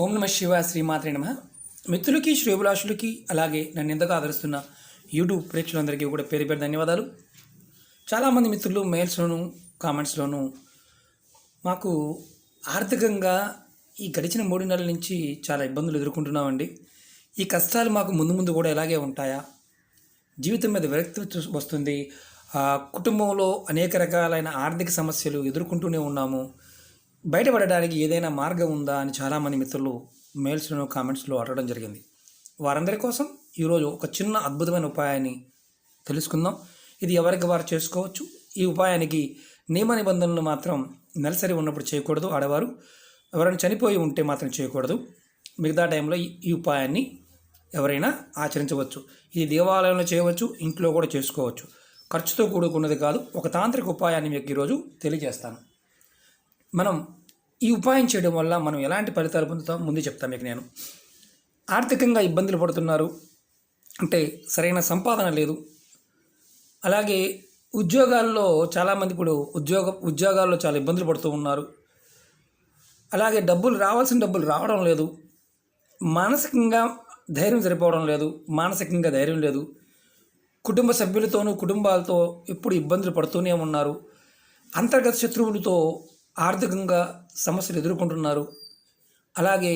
ఓం నమ శివాయ శ్రీమాత్రే నమ. మిత్రులకి శ్రేయోభిలాషులకి అలాగే నన్ను ఎంతగా ఆదరిస్తున్న యూట్యూబ్ ప్రేక్షకులందరికీ కూడా పేరు పేరు ధన్యవాదాలు. చాలామంది మిత్రులు మెయిల్స్లోను కామెంట్స్లోనూ మాకు ఆర్థికంగా ఈ గడిచిన 3 నెలల నుంచి చాలా ఇబ్బందులు ఎదుర్కొంటున్నామండి. ఈ కష్టాలు మాకు ముందు ముందు కూడా ఇలాగే ఉంటాయా? జీవితం మీద విరక్తి వస్తుంది. కుటుంబంలో అనేక రకాలైన ఆర్థిక సమస్యలు ఎదుర్కొంటూనే ఉన్నాము. బయటపడడానికి ఏదైనా మార్గం ఉందా అని చాలామంది మిత్రులు మెయిల్స్లో కామెంట్స్లో అడగడం జరిగింది. వారందరి కోసం ఈరోజు ఒక చిన్న అద్భుతమైన ఉపాయాన్ని తెలుసుకుందాం. ఇది ఎవరికి వారు చేసుకోవచ్చు. ఈ ఉపాయానికి నియమ నిబంధనలు మాత్రం నెలసరి ఉన్నప్పుడు చేయకూడదు. ఆడవారు ఎవరైనా చనిపోయి ఉంటే మాత్రం చేయకూడదు. మిగతా టైంలో ఈ ఉపాయాన్ని ఎవరైనా ఆచరించవచ్చు. ఇది దేవాలయంలో చేయవచ్చు, ఇంట్లో కూడా చేసుకోవచ్చు. ఖర్చుతో కూడుకున్నది కాదు. ఒక తాంత్రిక ఉపాయాన్ని మీకు ఈరోజు తెలియజేస్తాను. మనం ఈ ఉపాయం చేయడం వల్ల మనం ఎలాంటి ఫలితాలు పొందుతాం ముందే చెప్తాను మీకు. నేను ఆర్థికంగా ఇబ్బందులు పడుతున్నారు అంటే సరైన సంపాదన లేదు, అలాగే ఉద్యోగాల్లో చాలామంది ఇప్పుడు ఉద్యోగాల్లో చాలా ఇబ్బందులు పడుతూ ఉన్నారు, అలాగే రావాల్సిన డబ్బులు రావడం లేదు, మానసికంగా ధైర్యం సరిపోవడం లేదు, మానసికంగా ధైర్యం లేదు, కుటుంబ సభ్యులతోనూ కుటుంబాలతో ఎప్పుడు ఇబ్బందులు పడుతూనే ఉన్నారు, అంతర్గత శత్రువులతో ఆర్థికంగా సమస్యలు ఎదుర్కొంటున్నారు, అలాగే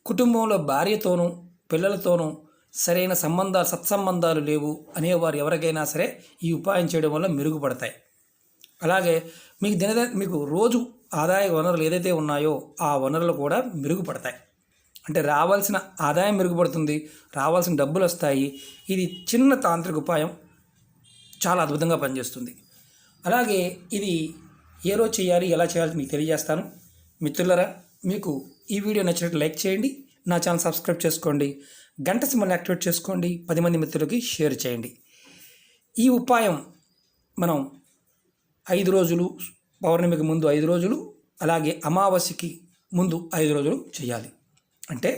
కుటుంబంలో భార్యతోనూ పిల్లలతోనూ సరైన సత్సంబంధాలు లేవు అనేవారు ఎవరికైనా సరే ఈ ఉపాయం చేయడం వల్ల మెరుగుపడతాయి. అలాగే మీకు రోజు ఆదాయ వనరులు ఏదైతే ఉన్నాయో ఆ వనరులు కూడా మెరుగుపడతాయి. అంటే రావాల్సిన ఆదాయం మెరుగుపడుతుంది, రావాల్సిన డబ్బులు వస్తాయి. ఇది చిన్న తాంత్రిక ఉపాయం, చాలా అద్భుతంగా పనిచేస్తుంది. అలాగే ఇది ఏ రోజు చేయాలి, ఎలా చేయాలి మీకు తెలియజేస్తాను. మిత్రులరా, మీకు ఈ వీడియో నచ్చినట్టు లైక్ చేయండి, నా ఛానల్ సబ్స్క్రైబ్ చేసుకోండి, గంట సింబల్ని యాక్టివేట్ చేసుకోండి, 10 మంది మిత్రులకి షేర్ చేయండి. ఈ ఉపాయం మనం 5 రోజులు, పౌర్ణమికి ముందు 5 రోజులు, అలాగే అమావాస్యకి ముందు 5 రోజులు చేయాలి. అంటే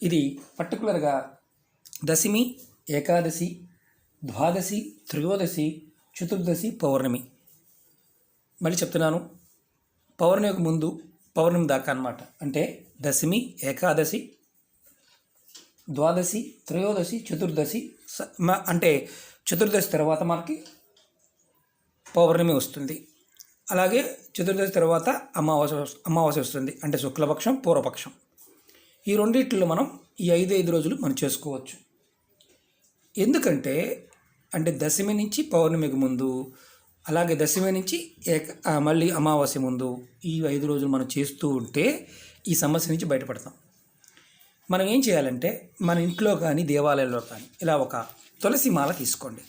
ఇది పర్టికులర్గా దశమి, ఏకాదశి, ద్వాదశి, త్రయోదశి, చతుర్దశి, పౌర్ణమి. మళ్ళీ చెప్తున్నాను, పౌర్ణమికి ముందు పౌర్ణమి దాకా అన్నమాట. అంటే దశమి, ఏకాదశి, ద్వాదశి, త్రయోదశి, చతుర్దశి. అంటే చతుర్దశి తర్వాత మనకి పౌర్ణమి వస్తుంది, అలాగే చతుర్దశి తర్వాత అమావాస్య వస్తుంది. అంటే శుక్లపక్షం, పూర్వపక్షం. ఈ రెండిట్లో మనం ఈ 5 రోజులు మనం చేసుకోవచ్చు. ఎందుకంటే అంటే దశమి నుంచి పౌర్ణమికి ముందు, అలాగే దశమి నుంచి మళ్ళీ అమావాస్య ముందు ఈ 5 రోజులు మనం చేస్తూ ఉంటే ఈ సమస్య నుంచి బయటపడతాం. మనం ఏం చేయాలంటే మన ఇంట్లో కానీ దేవాలయంలో కానీ ఇలా ఒక తులసి మాల తీసుకోండి.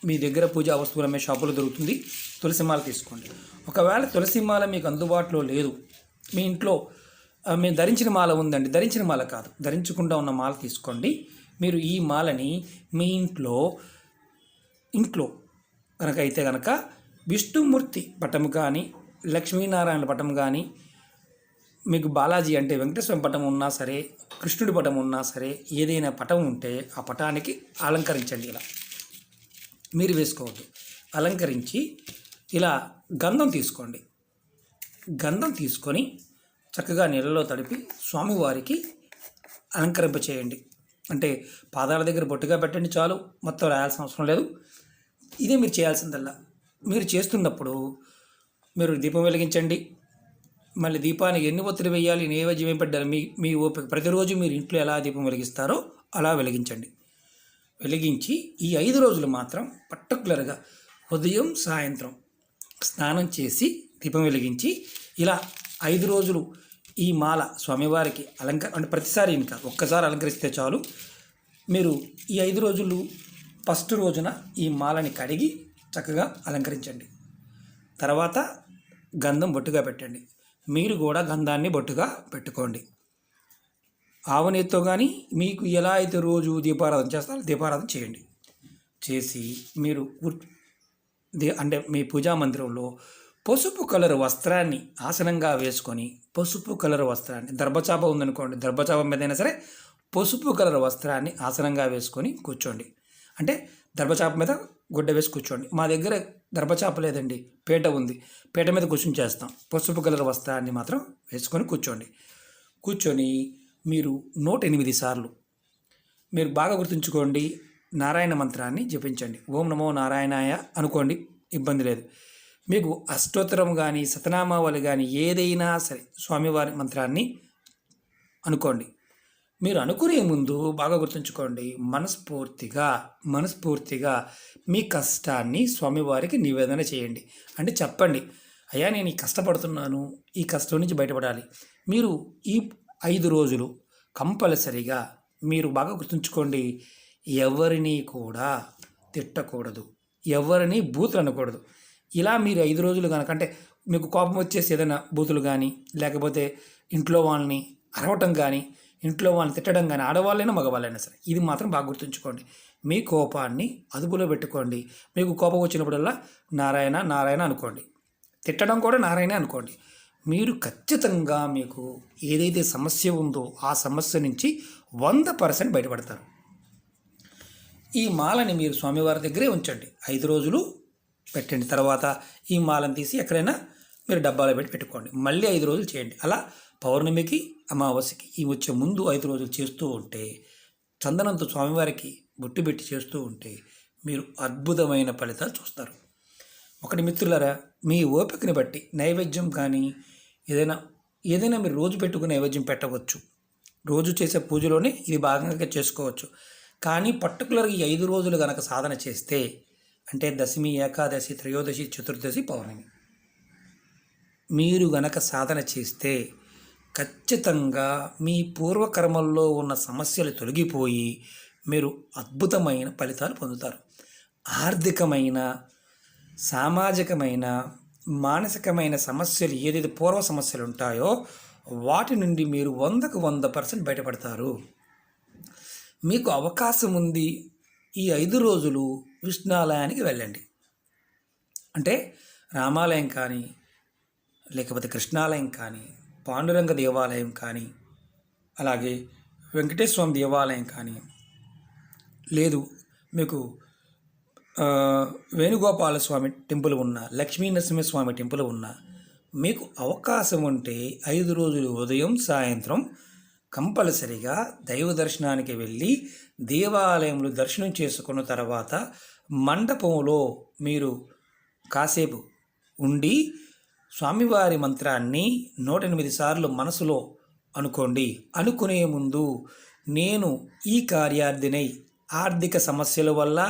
మీ దగ్గర పూజా వస్తువులు అమ్మే షాపులో దొరుకుతుంది, తులసి మాల తీసుకోండి. ఒకవేళ తులసి మాల మీకు అందుబాటులో లేదు, మీ ఇంట్లో మేము ధరించిన మాల ఉందండి, ధరించిన మాల కాదు, ధరించకుండా ఉన్న మాల తీసుకోండి. మీరు ఈ మాలని మీ ఇంట్లో కనుక విష్ణుమూర్తి పటం కానీ, లక్ష్మీనారాయణ పటం కానీ, మీకు బాలాజీ అంటే వెంకటేశ్వర పటం ఉన్నా సరే, కృష్ణుడి పటం ఉన్నా సరే, ఏదైనా పటం ఉంటే ఆ పటానికి అలంకరించండి. ఇలా మీరు వేసుకోవద్దు, అలంకరించి ఇలా గంధం తీసుకోండి. గంధం తీసుకొని చక్కగా నీళ్ళలో తడిపి స్వామివారికి అలంకరింపచేయండి. అంటే పాదాల దగ్గర బొట్టుగా పెట్టండి చాలు, మొత్తం రాయాల్సిన అవసరం లేదు. ఇదే మీరు చేయాల్సిందల్లా. మీరు చేస్తున్నప్పుడు మీరు దీపం వెలిగించండి. మళ్ళీ దీపానికి ఎన్ని ఒత్తిడి వేయాలి, నైవేద్యం ఏం పెట్టాలి, మీ ఓపిక. ప్రతిరోజు మీరు ఇంట్లో ఎలా దీపం వెలిగిస్తారో అలా వెలిగించండి. వెలిగించి ఈ 5 రోజులు మాత్రం పర్టికులర్గా ఉదయం సాయంత్రం స్నానం చేసి దీపం వెలిగించి ఇలా 5 రోజులు ఈ మాల స్వామివారికి అంటే ప్రతిసారి ఇంకా ఒక్కసారి అలంకరిస్తే చాలు. మీరు ఈ 5 రోజులు ఫస్ట్ రోజున ఈ మాలని కడిగి చక్కగా అలంకరించండి. తర్వాత గంధం బొట్టుగా పెట్టండి. మీరు కూడా గంధాన్ని బొట్టుగా పెట్టుకోండి. ఆవునేతితో కానీ మీకు ఎలా అయితే రోజు దీపారాధన చేస్తారో దీపారాధన చేయండి. చేసి మీరు అంటే మీ పూజా మందిరంలో పసుపు కలర్ వస్త్రాన్ని ఆసనంగా వేసుకొని, పసుపు కలర్ వస్త్రాన్ని, దర్భచాప ఉందనుకోండి, దర్భచాప మీదైనా సరే పసుపు కలర్ వస్త్రాన్ని ఆసనంగా వేసుకొని కూర్చోండి. అంటే దర్భచాప మీద గుడ్డ వేసి కూర్చోండి. మా దగ్గర దర్భచాప లేదండి, పీట ఉంది, పీట మీద కూర్చొని చేస్తాం. పసుపు కలర్ వస్త్రాన్ని మాత్రం వేసుకొని కూర్చోండి. కూర్చొని మీరు 108 సార్లు మీరు బాగా గుర్తుంచుకోండి, నారాయణ మంత్రాన్ని జపించండి. ఓం నమో నారాయణాయ అనుకోండి, ఇబ్బంది లేదు. మీకు అష్టోత్తరం కానీ సతనామావళి కానీ ఏదైనా సరే స్వామివారి మంత్రాన్ని అనుకోండి. మీరు అనుకునే ముందు బాగా గుర్తుంచుకోండి, మనస్ఫూర్తిగా మీ కష్టాన్ని స్వామివారికి నివేదన చేయండి. అంటే చెప్పండి, అయ్యా నేను ఈ కష్టపడుతున్నాను, ఈ కష్టం నుంచి బయటపడాలి. మీరు ఈ 5 రోజులు కంపల్సరిగా మీరు బాగా గుర్తుంచుకోండి, ఎవరిని కూడా తిట్టకూడదు, ఎవరిని బూతులు అనకూడదు. ఇలా మీరు 5 రోజులు కనుక, అంటే మీకు కోపం వచ్చేసి ఏదైనా బూతులు కానీ, లేకపోతే ఇంట్లో వాళ్ళని అరవటం కానీ, ఇంట్లో వాళ్ళని తిట్టడం కానీ, ఆడవాళ్ళైనా మగవాళ్ళైనా సరే, ఇది మాత్రం బాగా గుర్తుంచుకోండి. మీ కోపాన్ని అదుపులో పెట్టుకోండి. మీకు కోపం వచ్చినప్పుడల్లా నారాయణ నారాయణ అనుకోండి, తిట్టడం కూడా నారాయణ అనుకోండి. మీరు ఖచ్చితంగా మీకు ఏదైతే సమస్య ఉందో ఆ సమస్య నుంచి 100% బయటపడతారు. ఈ మాలని మీరు స్వామివారి దగ్గరే ఉంచండి, 5 రోజులు పెట్టండి. తర్వాత ఈ మాలను తీసి ఎక్కడైనా మీరు డబ్బాలో పెట్టుకోండి. మళ్ళీ 5 రోజులు చేయండి. అలా పౌర్ణమికి అమావాస్యకి ఈ వచ్చే ముందు 5 రోజులు చేస్తూ ఉంటే, చందనంతో స్వామివారికి బొట్టు పెట్టి చేస్తూ ఉంటే మీరు అద్భుతమైన ఫలితాలు చూస్తారు. ఒకటి మిత్రులారా, మీ ఓపికని బట్టి నైవేద్యం కానీ ఏదైనా మీరు రోజు పెట్టుకుని నైవేద్యం పెట్టవచ్చు. రోజు చేసే పూజలోనే ఇది భాగంగా చేసుకోవచ్చు. కానీ పర్టికులర్గా ఈ 5 రోజులు కనుక సాధన చేస్తే, అంటే దశమి, ఏకాదశి, త్రయోదశి, చతుర్దశి, పౌర్ణమి మీరు గనక సాధన చేస్తే ఖచ్చితంగా మీ పూర్వకర్మల్లో ఉన్న సమస్యలు తొలగిపోయి మీరు అద్భుతమైన ఫలితాలు పొందుతారు. ఆర్థికమైన, సామాజికమైన, మానసికమైన సమస్యలు ఏదైతే పూర్వ సమస్యలు ఉంటాయో వాటి నుండి మీరు 100కు 100% బయటపడతారు. మీకు అవకాశం ఉంది, ఈ 5 రోజులు విష్ణాలయానికి వెళ్ళండి. అంటే రామాలయం కానీ, లేకపోతే కృష్ణాలయం కానీ, పాండురంగ దేవాలయం కానీ, అలాగే వెంకటేశ్వర స్వామి దేవాలయం కానీ, లేదు మీకు వేణుగోపాల స్వామి టెంపుల్ ఉన్న, లక్ష్మీ నరసింహస్వామి టెంపుల్ ఉన్న, మీకు అవకాశం ఉంటే 5 రోజులు ఉదయం సాయంత్రం కంపల్సరిగా దైవ దర్శనానికి వెళ్ళి దేవాలయంలో దర్శనం చేసుకున్న తర్వాత మండపంలో మీరు కాసేపు ఉండి స్వామివారి మంత్రాన్ని 108 సార్లు మనసులో అనుకోండి. అనుకునే ముందు నేను ఈ కార్యార్థినై ఆర్థిక సమస్యల వల్ల,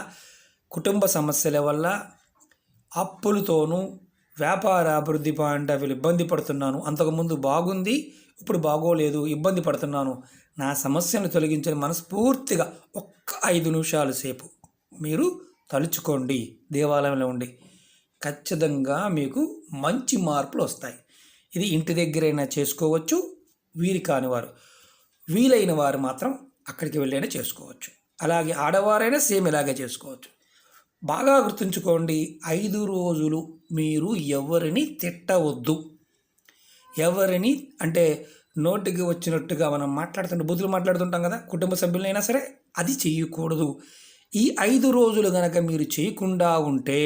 కుటుంబ సమస్యల వల్ల, అప్పులతోనూ వ్యాపార అభివృద్ధి వీళ్ళు ఇబ్బంది పడుతున్నాను, అంతకుముందు బాగుంది ఇప్పుడు బాగోలేదు, ఇబ్బంది పడుతున్నాను, నా సమస్యను తొలగించని మనస్ఫూర్తిగా ఒక్క 5 నిమిషాల సేపు మీరు తలుచుకోండి. దేవాలయంలో ఉండి ఖచ్చితంగా మీకు మంచి మార్పులు వస్తాయి. ఇది ఇంటి దగ్గరైనా చేసుకోవచ్చు, వీలైన వారు మాత్రం అక్కడికి వెళ్ళైనా చేసుకోవచ్చు. అలాగే ఆడవారైనా సేమ్ ఇలాగే చేసుకోవచ్చు. బాగా గుర్తుంచుకోండి, 5 రోజులు మీరు ఎవరిని తిట్టవద్దు. ఎవరిని అంటే నోటికి వచ్చినట్టుగా మనం బూతులు మాట్లాడుతుంటాం కదా, కుటుంబ సభ్యులైనా సరే, అది చేయకూడదు. ఈ 5 రోజులు కనుక మీరు చేయకుండా ఉంటే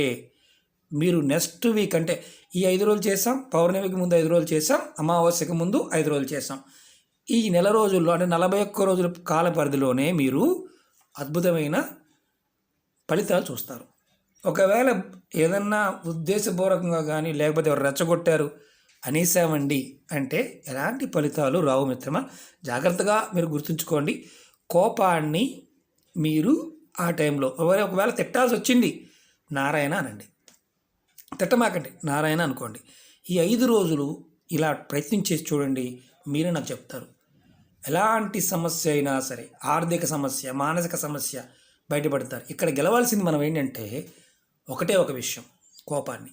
మీరు నెక్స్ట్ వీక్, అంటే ఈ 5 రోజులు చేసాం, పౌర్ణమికి ముందు 5 రోజులు చేసాం, అమావాస్యకి ముందు 5 రోజులు చేసాం, ఈ నెల రోజుల్లో అంటే 41 రోజుల కాల పరిధిలోనే మీరు అద్భుతమైన ఫలితాలు చూస్తారు. ఒకవేళ ఏదన్నా ఉద్దేశపూర్వకంగా కానీ, లేకపోతే ఎవరు రెచ్చగొట్టారు అనేసామండి అంటే ఎలాంటి ఫలితాలు రావు మిత్రమా. జాగ్రత్తగా మీరు గుర్తుంచుకోండి. కోపాన్ని మీరు ఆ టైంలో ఒకవేళ తిట్టాల్సి వచ్చింది, నారాయణ అనండి, తిట్టమాకండి, నారాయణ అనుకోండి. ఈ 5 రోజులు ఇలా ప్రయత్నం చేసి చూడండి, మీరే నాకు చెప్తారు. ఎలాంటి సమస్య అయినా సరే, ఆర్థిక సమస్య, మానసిక సమస్య బయటపడతారు. ఇక్కడ గెలవాల్సింది మనం ఏంటంటే ఒకటే ఒక విషయం, కోపాన్ని,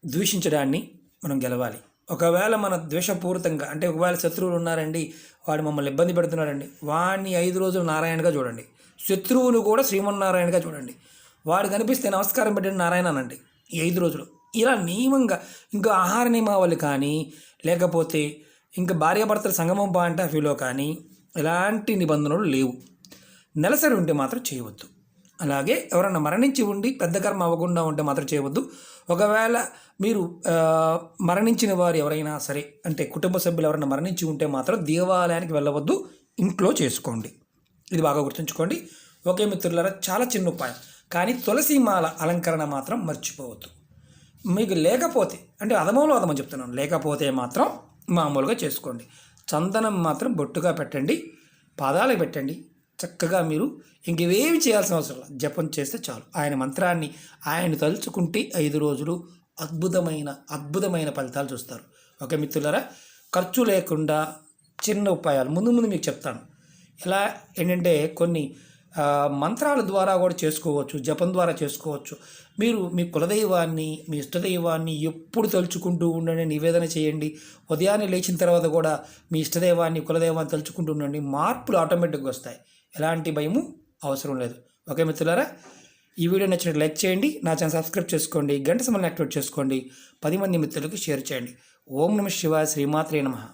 ద్వేషించడాన్ని మనం గెలవాలి. ఒకవేళ మన ద్వేషపూరితంగా, అంటే ఒకవేళ శత్రువులు ఉన్నారండి, వాడు మమ్మల్ని ఇబ్బంది పెడుతున్నాడండి, వాడిని 5 రోజులు నారాయణగా చూడండి, శత్రువును కూడా శ్రీమన్నారాయణగా చూడండి. వాడు కనిపిస్తే నమస్కారం పెట్టండి, నారాయణ అనండి ఈ 5 రోజులు. ఇలా నియమంగా, ఇంకా ఆహార నియమావళి కానీ, లేకపోతే ఇంకా భార్యాభర్తల సంగమం పాయింట్ ఆఫ్ వ్యూలో కానీ ఎలాంటి నిబంధనలు లేవు. నెలసరి ఉంటే మాత్రం చేయవద్దు. అలాగే ఎవరైనా మరణించి ఉండి పెద్ద కర్మ అవ్వకుండా ఉంటే మాత్రం చేయవద్దు. ఒకవేళ మీరు మరణించిన వారు ఎవరైనా సరే, అంటే కుటుంబ సభ్యులు ఎవరైనా మరణించి ఉంటే మాత్రం దేవాలయానికి వెళ్ళవద్దు, ఇంట్లో చేసుకోండి. ఇది బాగా గుర్తుంచుకోండి. ఓకే మిత్రులారా, చాలా చిన్న ఉపాయం, కానీ తులసి మాల అలంకరణ మాత్రం మర్చిపోవద్దు. మీకు లేకపోతే, అంటే అదమంలో అదమని చెప్తున్నాను, లేకపోతే మాత్రం మామూలుగా చేసుకోండి. చందనం మాత్రం బొట్టుగా పెట్టండి, పాదాలకు పెట్టండి. చక్కగా మీరు ఇంకేవేమి చేయాల్సిన అవసరం లేదు, జపం చేస్తే చాలు. ఆయన మంత్రాన్ని ఆయన తలుచుకుంటే 5 రోజులు అద్భుతమైన ఫలితాలు చూస్తారు. ఓకే మిత్రులారా, ఖర్చు లేకుండా చిన్న ఉపాయాలు ముందు మీకు చెప్తాను. ఎలా ఏంటంటే కొన్ని మంత్రాల ద్వారా కూడా చేసుకోవచ్చు, జపం ద్వారా చేసుకోవచ్చు. మీరు మీ కులదైవాన్ని, మీ ఇష్టదైవాన్ని ఎప్పుడు తలుచుకుంటూ ఉండండి, నివేదన చేయండి. ఉదయాన్నే లేచిన తర్వాత కూడా మీ ఇష్టదైవాన్ని, కులదైవాన్ని తలుచుకుంటూ ఉండండి. మార్పులు ఆటోమేటిక్గా వస్తాయి. ఎలాంటి భయము అవసరం లేదు. ఓకే మిత్రులారా, ఈ వీడియో నచ్చినట్టు లైక్ చేయండి, నా ఛానల్ సబ్స్క్రైబ్ చేసుకోండి, గంట సింబల్ని యాక్టివేట్ చేసుకోండి, 10 మంది మిత్రులకు షేర్ చేయండి. ఓం నమః శివాయ, శ్రీమాత్రే నమః.